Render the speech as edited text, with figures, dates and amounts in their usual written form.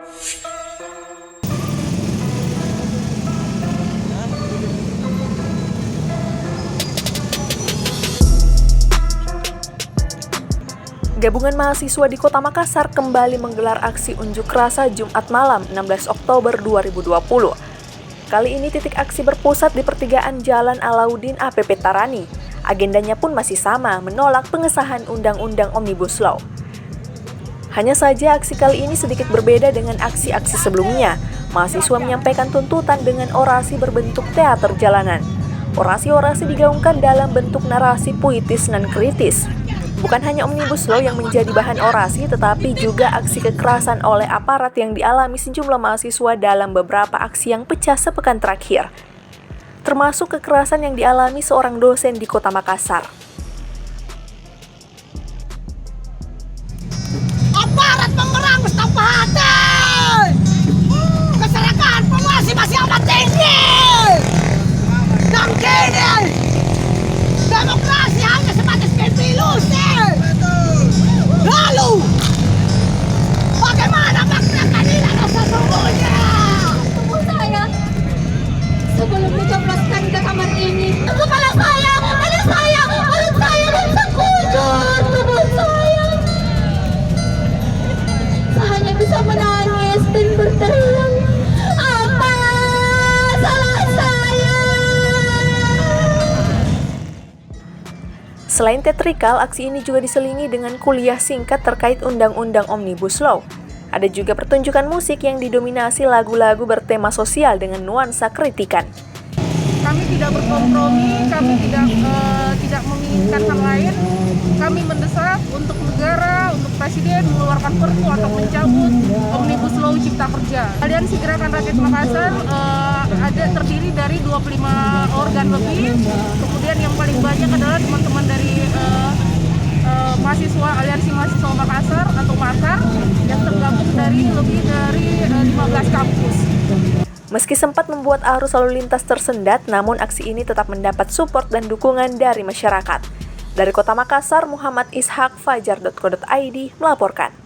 Gabungan mahasiswa di Kota Makassar kembali menggelar aksi unjuk rasa Jumat malam 16 Oktober 2020. Kali ini titik aksi berpusat di pertigaan Jalan Alauddin APP Tarani. Agendanya pun masih sama, menolak pengesahan Undang-Undang Omnibus Law. Hanya saja aksi kali ini sedikit berbeda dengan aksi-aksi sebelumnya. Mahasiswa menyampaikan tuntutan dengan orasi berbentuk teater jalanan. Orasi-orasi digaungkan dalam bentuk narasi puitis dan kritis. Bukan hanya Omnibus Law yang menjadi bahan orasi, tetapi juga aksi kekerasan oleh aparat yang dialami sejumlah mahasiswa dalam beberapa aksi yang pecah sepekan terakhir. Termasuk kekerasan yang dialami seorang dosen di Kota Makassar. Aparat pengerang Mustafa Hadir! Keserakan penguasa masih amat tinggi! Dan kini, demokrasi hanya sebatas mimpi ilusi! Lalu, bagaimana makna keadilan sesungguhnya? Tubuh saya sebelum dicobloskan ke kamar ini. Kepala saya, mulut saya dan sekujur tubuh saya. Saya hanya bisa menangis dan berteriak, apa salah saya? Selain teatrikal, aksi ini juga diselingi dengan kuliah singkat terkait Undang-Undang Omnibus Law. Ada juga pertunjukan musik yang didominasi lagu-lagu bertema sosial dengan nuansa kritikan. Kami tidak berkompromi, kami tidak menginginkan hal lain. Kami mendesak untuk negara, untuk presiden mengeluarkan perpu atau mencabut Omnibus Law Cipta Kerja. Aliansi Gerakan Rakyat Makassar ada terdiri dari 25 organ lebih. Kemudian yang paling banyak adalah teman-teman dari mahasiswa Aliansi Mahasiswa Makassar atau Makar yang tergabung dari lebih dari 15 kampus. Meski sempat membuat arus lalu lintas tersendat, namun aksi ini tetap mendapat support dan dukungan dari masyarakat. Dari Kota Makassar, Muhammad Ishak, Fajar.co.id melaporkan.